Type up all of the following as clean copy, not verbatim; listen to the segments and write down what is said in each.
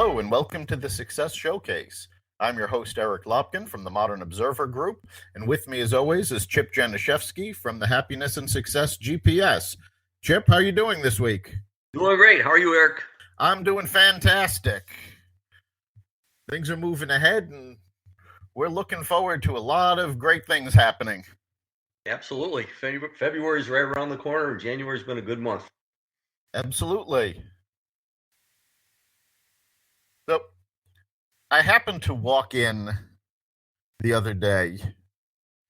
Hello and welcome to the Success Showcase. I'm your host, Eric Lopkin from the Modern Observer Group, and with me as always is Chip Janiszewski from the Happiness and Success GPS. Chip, how are you doing this week? Doing great. How are you, Eric? I'm doing fantastic. Things are moving ahead and we're looking forward to a lot of great things happening. Absolutely. February is right around the corner, and January's been a good month. Absolutely. So, I happened to walk in the other day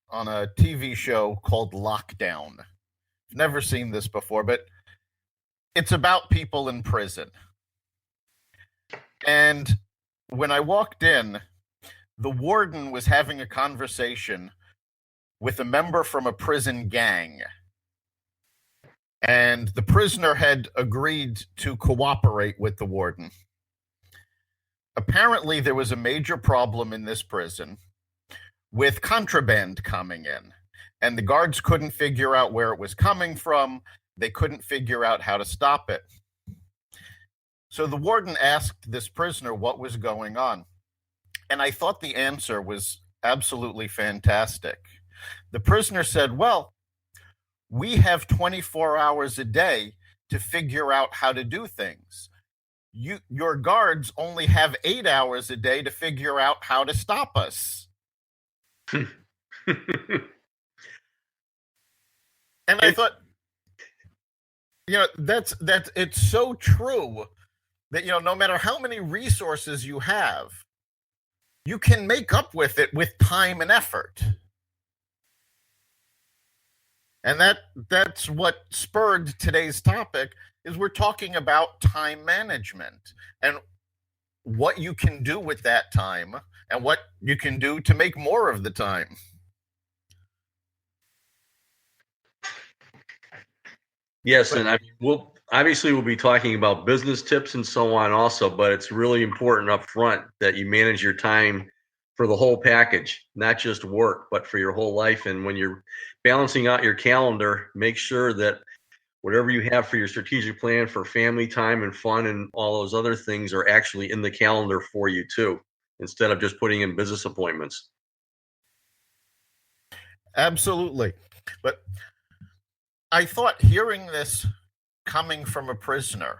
on a TV show called Lockdown. I've never seen this before, but it's about people in prison. And when I walked in, the warden was having a conversation with a member from a prison gang. And the prisoner had agreed to cooperate with the warden. Apparently, there was a major problem in this prison with contraband coming in, and the guards couldn't figure out where it was coming from. They couldn't figure out how to stop it. So the warden asked this prisoner what was going on, and I thought the answer was absolutely fantastic. The prisoner said, well, we have 24 hours a day to figure out how to do things. Your guards only have 8 hours a day to figure out how to stop us. And I thought, that's it's so true that, no matter how many resources you have, you can make up with it with time and effort. And that's what spurred today's topic, is we're talking about time management and what you can do with that time and what you can do to make more of the time. Yes, and we'll be talking about business tips and so on also, but it's really important up front that you manage your time for the whole package, not just work, but for your whole life. And when you're balancing out your calendar, make sure that whatever you have for your strategic plan for family time and fun and all those other things are actually in the calendar for you too, instead of just putting in business appointments. Absolutely. But I thought hearing this coming from a prisoner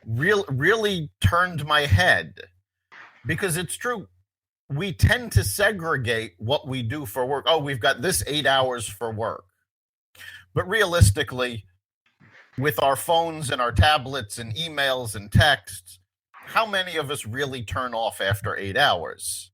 really turned my head, because it's true. We tend to segregate what we do for work. Oh, we've got this 8 hours for work. But realistically, with our phones and our tablets and emails and texts, how many of us really turn off after 8 hours?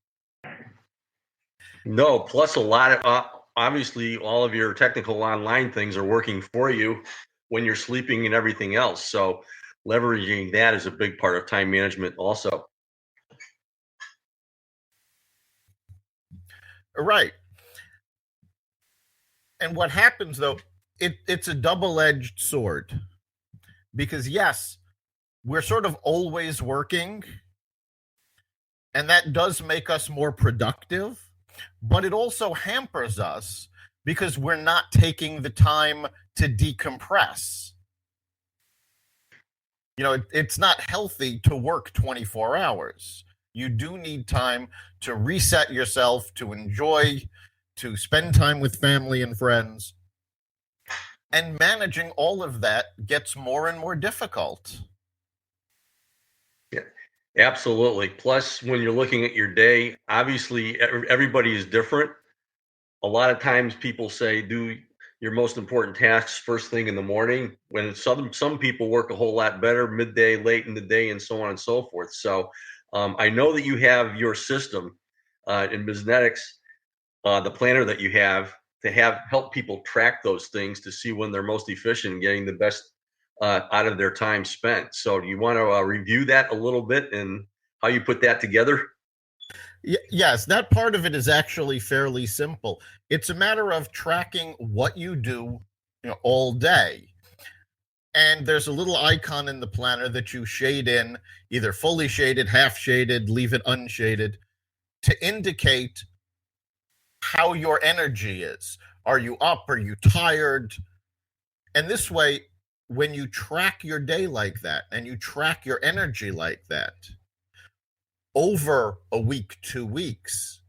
No, plus a lot of, obviously, all of your technical online things are working for you when you're sleeping and everything else. So leveraging that is a big part of time management also. Right. And what happens, though, it's a double-edged sword, because yes, we're sort of always working, and that does make us more productive, but it also hampers us because we're not taking the time to decompress. It's not healthy to work 24 hours. You do need time to reset yourself, to enjoy, to spend time with family and friends. And managing all of that gets more and more difficult. Yeah, absolutely. Plus, when you're looking at your day, obviously everybody is different. A lot of times people say, do your most important tasks first thing in the morning, when some people work a whole lot better midday, late in the day, and so on and so forth. So I know that you have your system in Biznetics, the planner that you have, to help people track those things to see when they're most efficient and getting the best out of their time spent. So do you want to review that a little bit and how you put that together? Yes, that part of it is actually fairly simple. It's a matter of tracking what you do, all day. And there's a little icon in the planner that you shade in, either fully shaded, half shaded, leave it unshaded, to indicate how your energy is. Are you up? Are you tired? And this way, when you track your day like that and you track your energy like that, over a week, 2 weeks,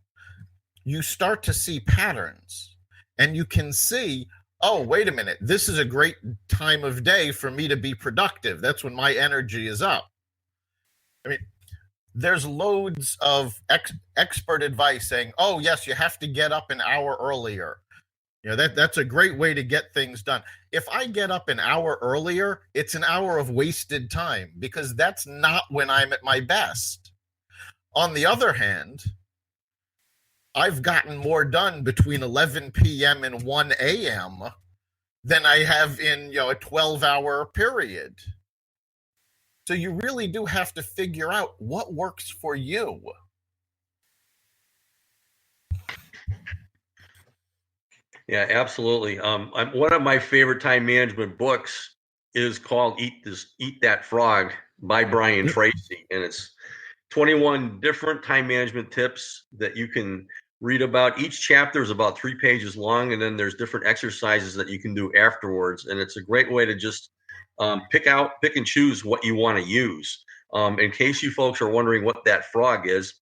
you start to see patterns, and you can see, oh, wait a minute, this is a great time of day for me to be productive. That's when my energy is up. I mean, there's loads of expert advice saying, oh, yes, you have to get up an hour earlier. That's a great way to get things done. If I get up an hour earlier, it's an hour of wasted time, because that's not when I'm at my best. On the other hand, I've gotten more done between 11 p.m. and 1 a.m. than I have in, a 12-hour period. So you really do have to figure out what works for you. Yeah, absolutely. One of my favorite time management books is called Eat That Frog by Brian Tracy, and it's 21 different time management tips that you can read about. Each chapter is about 3 pages long, and then there's different exercises that you can do afterwards. And it's a great way to just pick and choose what you want to use. In case you folks are wondering what that frog is,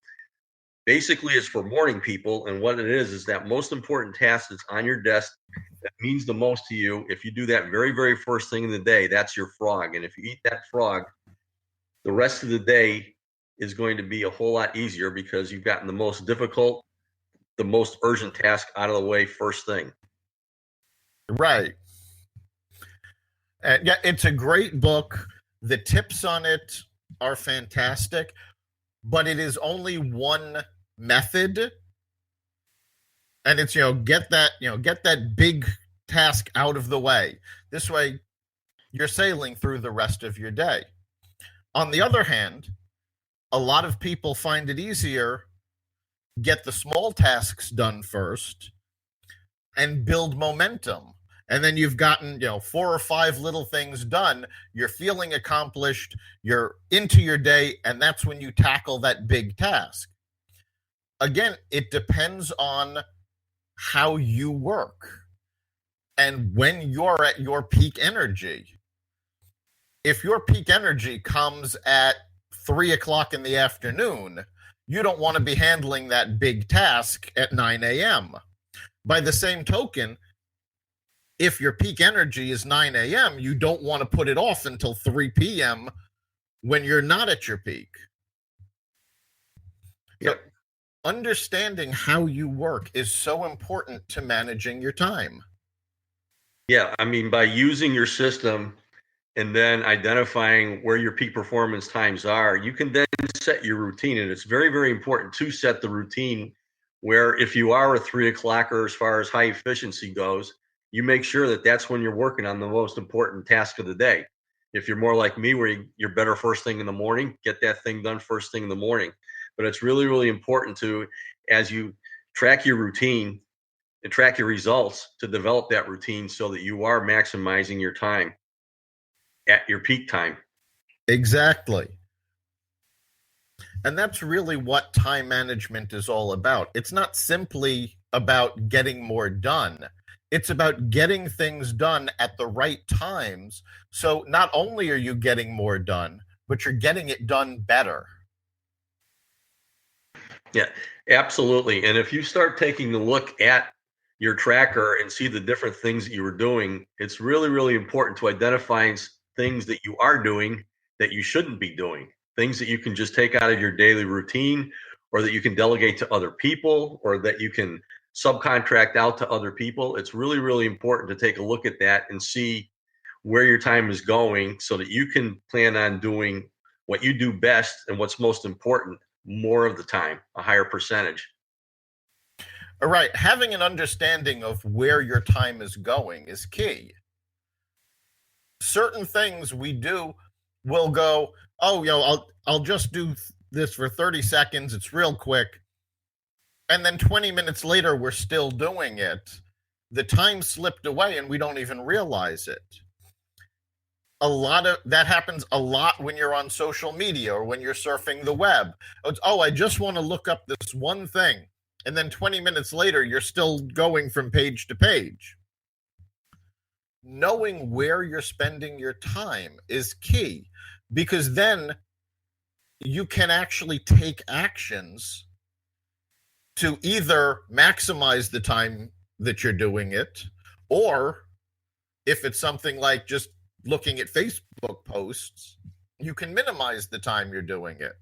basically it's for morning people. And what it is that most important task that's on your desk that means the most to you. If you do that very, very first thing in the day, that's your frog. And if you eat that frog, the rest of the day is going to be a whole lot easier, because you've gotten the most difficult, the most urgent task out of the way first thing. Right. And yeah, it's a great book. The tips on it are fantastic, but it is only one method. And it's, get that big task out of the way. This way you're sailing through the rest of your day. On the other hand, a lot of people find it easier get the small tasks done first and build momentum. And then you've gotten, 4 or 5 little things done. You're feeling accomplished. You're into your day. And that's when you tackle that big task. Again, it depends on how you work and when you're at your peak energy. If your peak energy comes at 3 o'clock in the afternoon, you don't want to be handling that big task at 9 a.m. By the same token, if your peak energy is 9 a.m., you don't want to put it off until 3 p.m. when you're not at your peak. Yep. So understanding how you work is so important to managing your time. Yeah, I mean, by using your system and then identifying where your peak performance times are, you can then set your routine. And it's very, very important to set the routine where, if you are a 3 o'clocker as far as high efficiency goes, you make sure that that's when you're working on the most important task of the day. If you're more like me, where you're better first thing in the morning, get that thing done first thing in the morning. But it's really, really important to, as you track your routine and track your results, to develop that routine so that you are maximizing your time at your peak time. Exactly. And that's really what time management is all about. It's not simply about getting more done. It's about getting things done at the right times. So not only are you getting more done, but you're getting it done better. Yeah, absolutely. And if you start taking a look at your tracker and see the different things that you were doing, it's really, really important to identify things that you are doing that you shouldn't be doing, things that you can just take out of your daily routine, or that you can delegate to other people, or that you can subcontract out to other people. It's really, really important to take a look at that and see where your time is going, so that you can plan on doing what you do best and what's most important more of the time, a higher percentage. All right. Having an understanding of where your time is going is key. Certain things we do will go, oh, I'll just do this for 30 seconds. It's real quick. And then 20 minutes later, we're still doing it. The time slipped away and we don't even realize it. A lot of that happens a lot when you're on social media or when you're surfing the web. I just want to look up this one thing. And then 20 minutes later, you're still going from page to page. Knowing where you're spending your time is key, because then you can actually take actions to either maximize the time that you're doing it, or if it's something like just looking at Facebook posts, you can minimize the time you're doing it.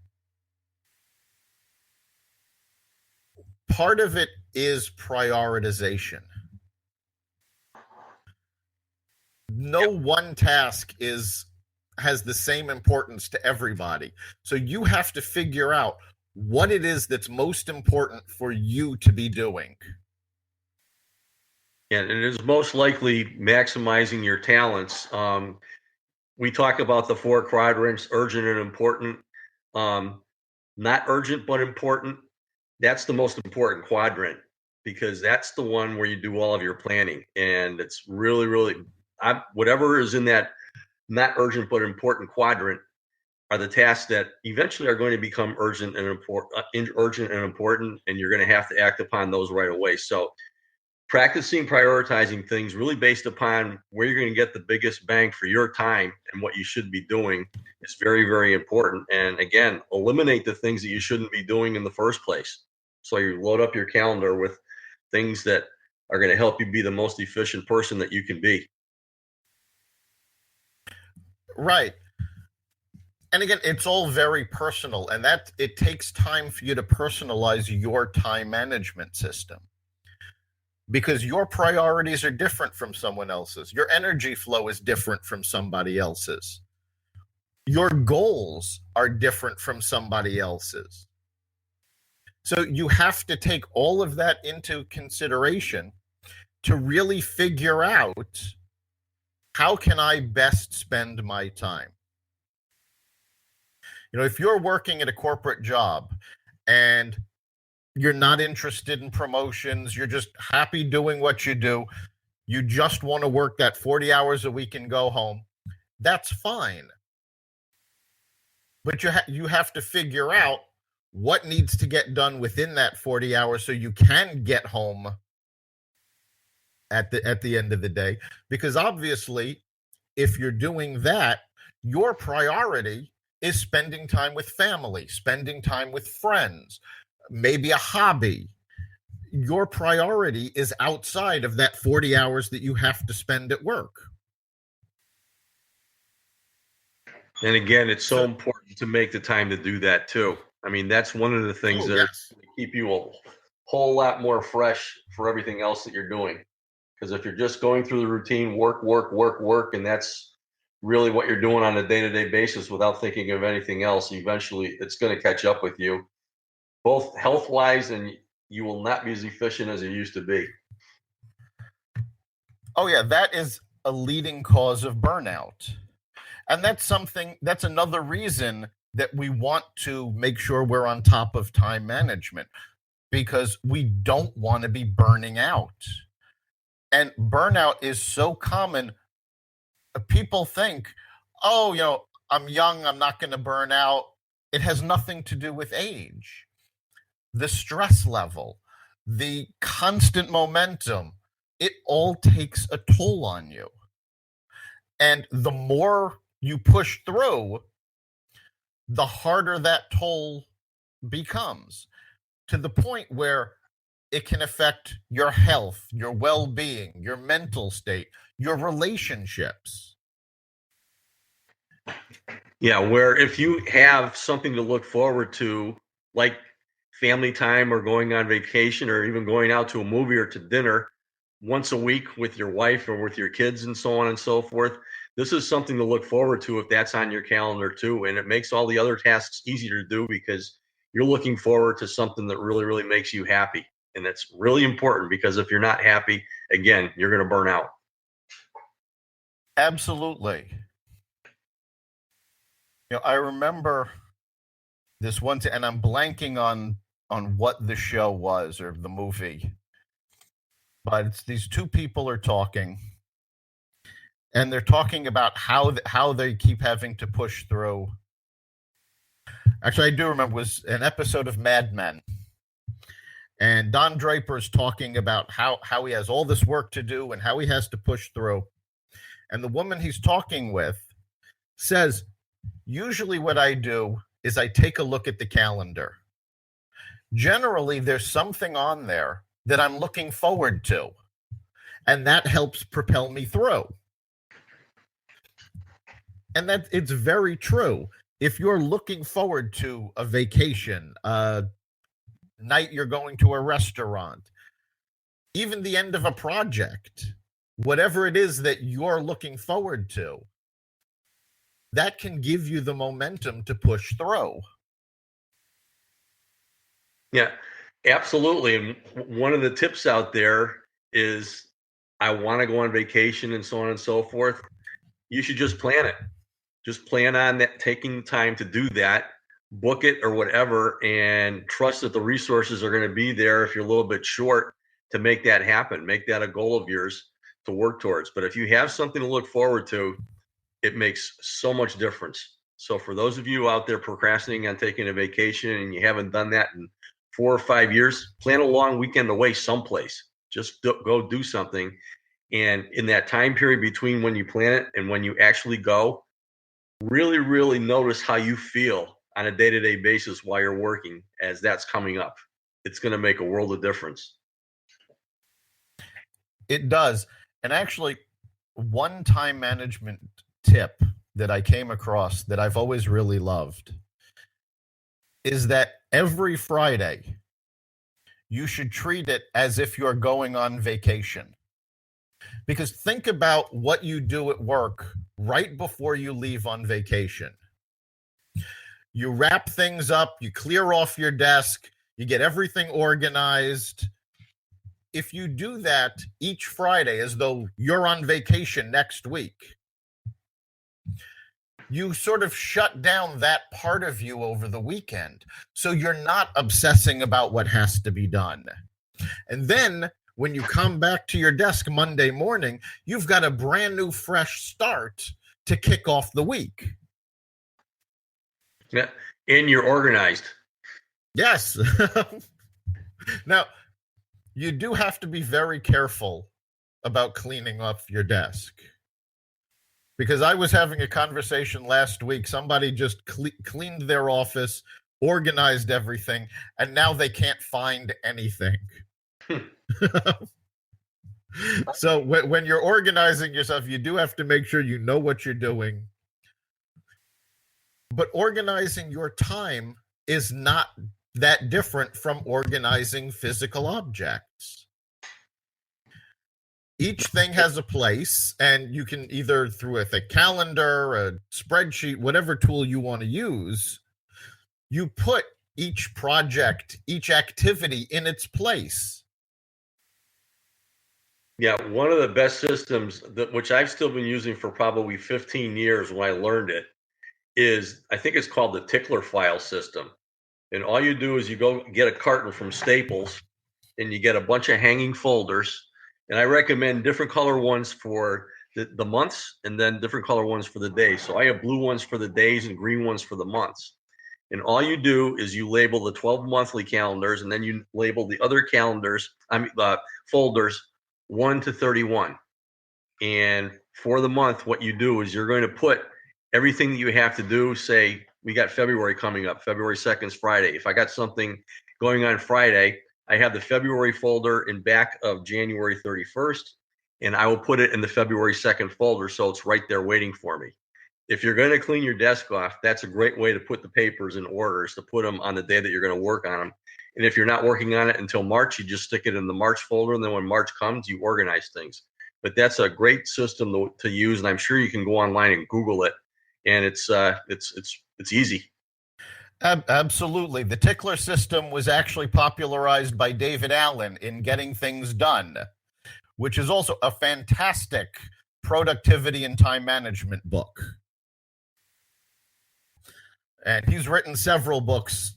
Part of it is prioritization. No one task has the same importance to everybody. So you have to figure out what it is that's most important for you to be doing. And it is most likely maximizing your talents. We talk about the 4 quadrants: urgent and important, not urgent but important. That's the most important quadrant, because that's the one where you do all of your planning. And it's really, really, whatever is in that not urgent but important quadrant are the tasks that eventually are going to become urgent and important, and you're going to have to act upon those right away. So practicing prioritizing things really based upon where you're going to get the biggest bang for your time and what you should be doing is very, very important. And again, eliminate the things that you shouldn't be doing in the first place. So you load up your calendar with things that are going to help you be the most efficient person that you can be. Right. And again, it's all very personal, and that it takes time for you to personalize your time management system, because your priorities are different from someone else's. Your energy flow is different from somebody else's. Your goals are different from somebody else's. So you have to take all of that into consideration to really figure out, how can I best spend my time? You know, if you're working at a corporate job and you're not interested in promotions, you're just happy doing what you do, you just want to work that 40 hours a week and go home, that's fine. But you have to figure out what needs to get done within that 40 hours so you can get home at the end of the day. Because obviously, if you're doing that, your priority is spending time with family, spending time with friends, maybe a hobby. Your priority is outside of that 40 hours that you have to spend at work. And again, it's so important to make the time to do that too. I mean, that's one of the things that keep you a whole lot more fresh for everything else that you're doing. Because if you're just going through the routine, work, and that's really what you're doing on a day-to-day basis without thinking of anything else, eventually it's going to catch up with you, both health-wise, and you will not be as efficient as you used to be. Oh yeah, that is a leading cause of burnout. And that's another reason that we want to make sure we're on top of time management, because we don't want to be burning out. And burnout is so common. People think, oh, you know, I'm young, I'm not going to burn out. It has nothing to do with age. The stress level, the constant momentum, it all takes a toll on you. And the more you push through, the harder that toll becomes, to the point where it can affect your health, your well-being, your mental state, your relationships. Yeah, where if you have something to look forward to, like family time or going on vacation or even going out to a movie or to dinner once a week with your wife or with your kids and so on and so forth, this is something to look forward to if that's on your calendar too. And it makes all the other tasks easier to do because you're looking forward to something that really, really makes you happy. And that's really important, because if you're not happy, again, you're going to burn out. Absolutely. You know, I remember this one, and I'm blanking on what the show was or the movie, but it's these two people are talking, and they're talking about how they keep having to push through. Actually, I do remember, it was an episode of Mad Men. And Don Draper is talking about how he has all this work to do and how he has to push through. And the woman he's talking with says, usually what I do is I take a look at the calendar. Generally, there's something on there that I'm looking forward to, and that helps propel me through. And that it's very true. If you're looking forward to a vacation, a night you're going to a restaurant, even the end of a project, whatever it is that you're looking forward to, that can give you the momentum to push through. Yeah, absolutely. And one of the tips out there is, I want to go on vacation and so on and so forth. You should just plan it. Just plan on that, taking time to do that, book it or whatever, and trust that the resources are going to be there if you're a little bit short to make that happen. Make that a goal of yours to work towards. But if you have something to look forward to, it makes so much difference. So for those of you out there procrastinating on taking a vacation and you haven't done that in 4 or 5 years, plan a long weekend away someplace. Just go do something. And in that time period between when you plan it and when you actually go, really, really notice how you feel on a day-to-day basis while you're working as that's coming up. It's going to make a world of difference. It does. And actually, one time management tip that I came across that I've always really loved is that every Friday, you should treat it as if you're going on vacation. Because think about what you do at work right before you leave on vacation. You wrap things up, you clear off your desk, you get everything organized. If you do that each Friday as though you're on vacation next week, you sort of shut down that part of you over the weekend. So you're not obsessing about what has to be done. And then when you come back to your desk Monday morning, you've got a brand new, fresh start to kick off the week. Yeah, and you're organized. Yes. Now, you do have to be very careful about cleaning up your desk. Because I was having a conversation last week. Somebody just cleaned their office, organized everything, and now they can't find anything. So when you're organizing yourself, you do have to make sure you know what you're doing. But organizing your time is not that different from organizing physical objects. Each thing has a place, and you can either through a calendar, a spreadsheet, whatever tool you want to use, you put each project, each activity in its place. Yeah, one of the best systems which I've still been using for probably 15 years when I learned it is, I think it's called the tickler file system. And all you do is you go get a carton from Staples and you get a bunch of hanging folders. And I recommend different color ones for the months and then different color ones for the days. So I have blue ones for the days and green ones for the months. And all you do is you label the 12 monthly calendars, and then you label the other folders 1 to 31. And for the month, what you do is you're going to put everything that you have to do. Say we got February coming up. February 2nd is Friday. If I got something going on Friday, I have the February folder in back of January 31st, and I will put it in the February 2nd folder, so it's right there waiting for me. If you're going to clean your desk off, that's a great way to put the papers in orders, to put them on the day that you're going to work on them. And if you're not working on it until March, you just stick it in the March folder, and then when March comes, you organize things. But that's a great system to use, and I'm sure you can go online and Google it, and it's easy. Absolutely. The tickler system was actually popularized by David Allen in Getting Things Done, which is also a fantastic productivity and time management book. And he's written several books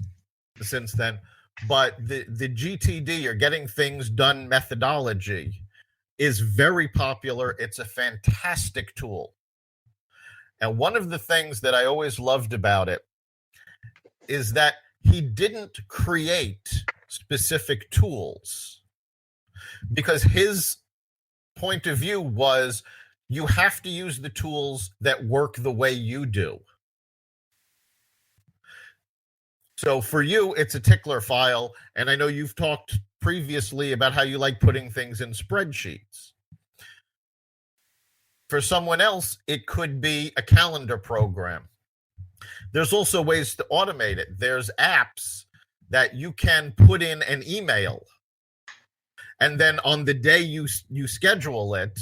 since then. But the GTD, or Getting Things Done methodology, is very popular. It's a fantastic tool. And one of the things that I always loved about it is that he didn't create specific tools, because his point of view was you have to use the tools that work the way you do. So for you, it's a tickler file. And I know you've talked previously about how you like putting things in spreadsheets. For someone else, it could be a calendar program. There's also ways to automate it. There's apps that you can put in an email. And then on the day you schedule it,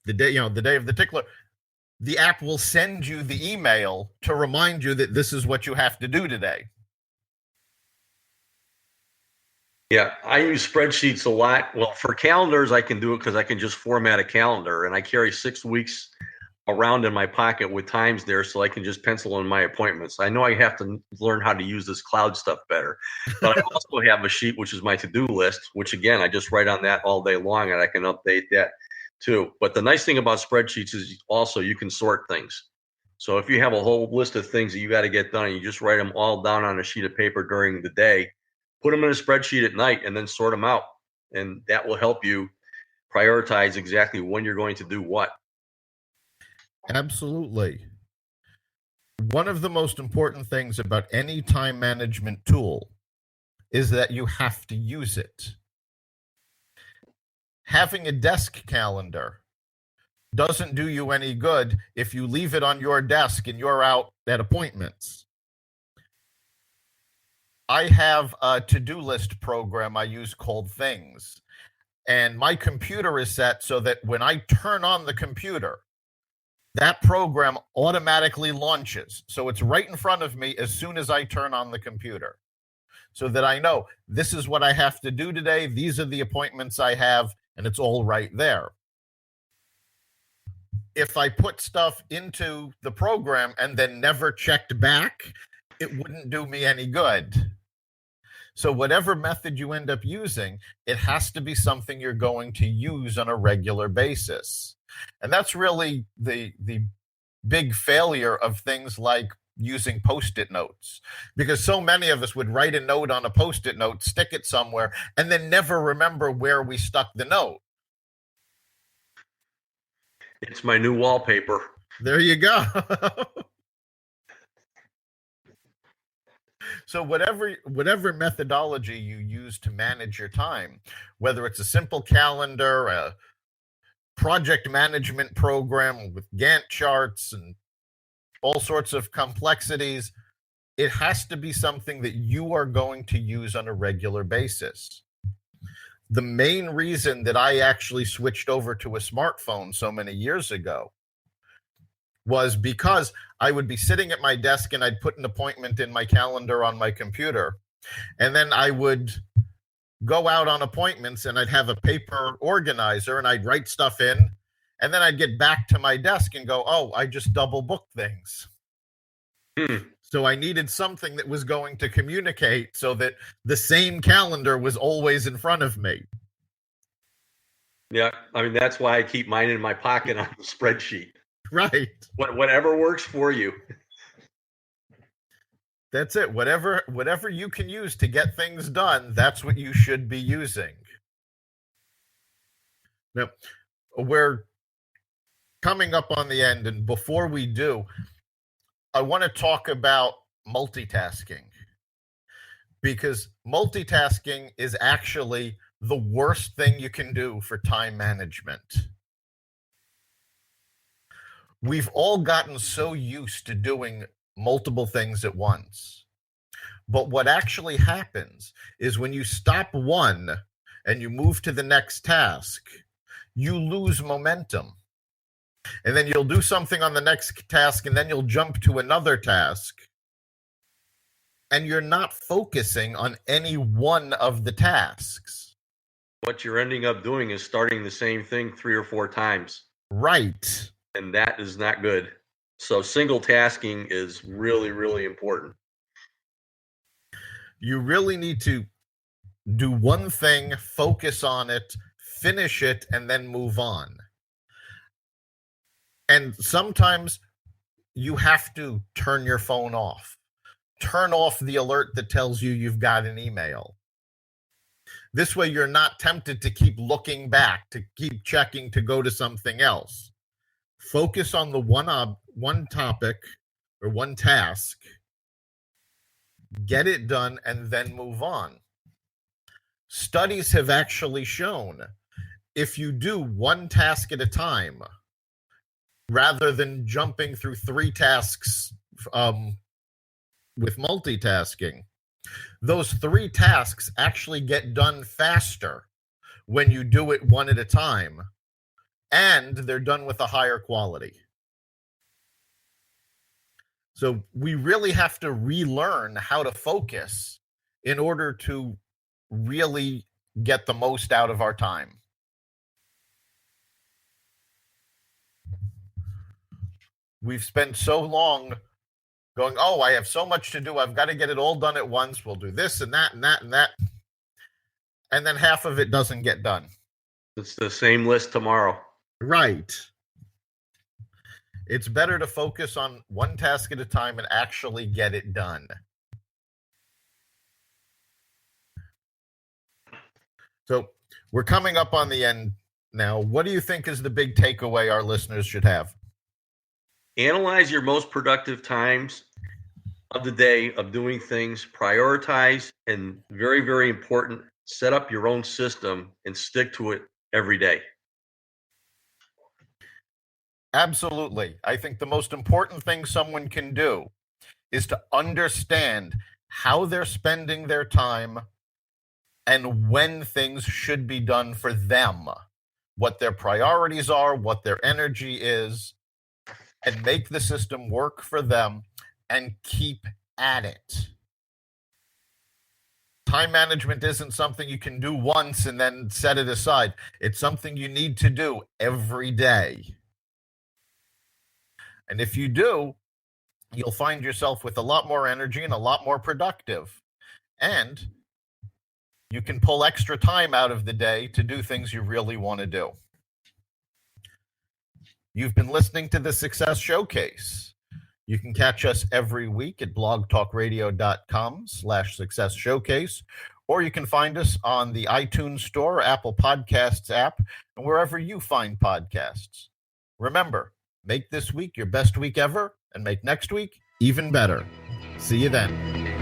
the day of the tickler, the app will send you the email to remind you that this is what you have to do today. Yeah, I use spreadsheets a lot. Well, for calendars, I can do it because I can just format a calendar, and I carry 6 weeks around in my pocket with times there, so I can just pencil in my appointments. I know I have to learn how to use this cloud stuff better, but I also have a sheet, which is my to-do list, which again, I just write on that all day long, and I can update that too. But the nice thing about spreadsheets is also you can sort things. So if you have a whole list of things that you got to get done, and you just write them all down on a sheet of paper during the day, put them in a spreadsheet at night, and then sort them out. And that will help you prioritize exactly when you're going to do what. Absolutely. One of the most important things about any time management tool is that you have to use it. Having a desk calendar doesn't do you any good if you leave it on your desk and you're out at appointments. I have a to-do list program I use called Things, and my computer is set so that when I turn on the computer, that program automatically launches. So it's right in front of me as soon as I turn on the computer, so that I know this is what I have to do today. These are the appointments I have, and it's all right there. If I put stuff into the program and then never checked back, it wouldn't do me any good. So whatever method you end up using, it has to be something you're going to use on a regular basis. And that's really the big failure of things like using Post-it notes, because so many of us would write a note on a Post-it note, stick it somewhere, and then never remember where we stuck the note. It's my new wallpaper. There you go. So whatever methodology you use to manage your time, whether it's a simple calendar, a project management program with Gantt charts and all sorts of complexities, it has to be something that you are going to use on a regular basis. The main reason that I actually switched over to a smartphone so many years ago was because I would be sitting at my desk and I'd put an appointment in my calendar on my computer. And then I would go out on appointments and I'd have a paper organizer and I'd write stuff in. And then I'd get back to my desk and go, oh, I just double booked things. So I needed something that was going to communicate so that the same calendar was always in front of me. Yeah, I mean, that's why I keep mine in my pocket on the spreadsheet. Right. Whatever works for you. That's it. Whatever you can use to get things done, that's what you should be using. Now, we're coming up on the end, and before we do, I want to talk about multitasking, because multitasking is actually the worst thing you can do for time management. We've all gotten so used to doing multiple things at once. But what actually happens is when you stop one and you move to the next task, you lose momentum. And then you'll do something on the next task, and then you'll jump to another task. And you're not focusing on any one of the tasks. What you're ending up doing is starting the same thing 3 or 4 times. Right. And that is not good. So single tasking is really, really important. You really need to do one thing, focus on it, finish it, and then move on. And sometimes you have to turn your phone off. Turn off the alert that tells you you've got an email. This way you're not tempted to keep looking back, to keep checking, to go to something else. Focus on the one topic or one task, get it done, and then move on. Studies have actually shown if you do one task at a time, rather than jumping through 3 tasks with multitasking, those 3 tasks actually get done faster when you do it one at a time, and they're done with a higher quality. So we really have to relearn how to focus in order to really get the most out of our time. We've spent so long going, oh, I have so much to do. I've got to get it all done at once. We'll do this and that and that and that. And then half of it doesn't get done. It's the same list tomorrow. Right. It's better to focus on one task at a time and actually get it done. So we're coming up on the end now. What do you think is the big takeaway our listeners should have? Analyze your most productive times of the day of doing things, prioritize, and very, very important, set up your own system and stick to it every day. Absolutely. I think the most important thing someone can do is to understand how they're spending their time and when things should be done for them, what their priorities are, what their energy is, and make the system work for them and keep at it. Time management isn't something you can do once and then set it aside. It's something you need to do every day. And if you do, you'll find yourself with a lot more energy and a lot more productive. And you can pull extra time out of the day to do things you really want to do. You've been listening to the Success Showcase. You can catch us every week at blogtalkradio.com/success showcase, or you can find us on the iTunes Store, Apple Podcasts app, and wherever you find podcasts. Remember, make this week your best week ever, and make next week even better. See you then.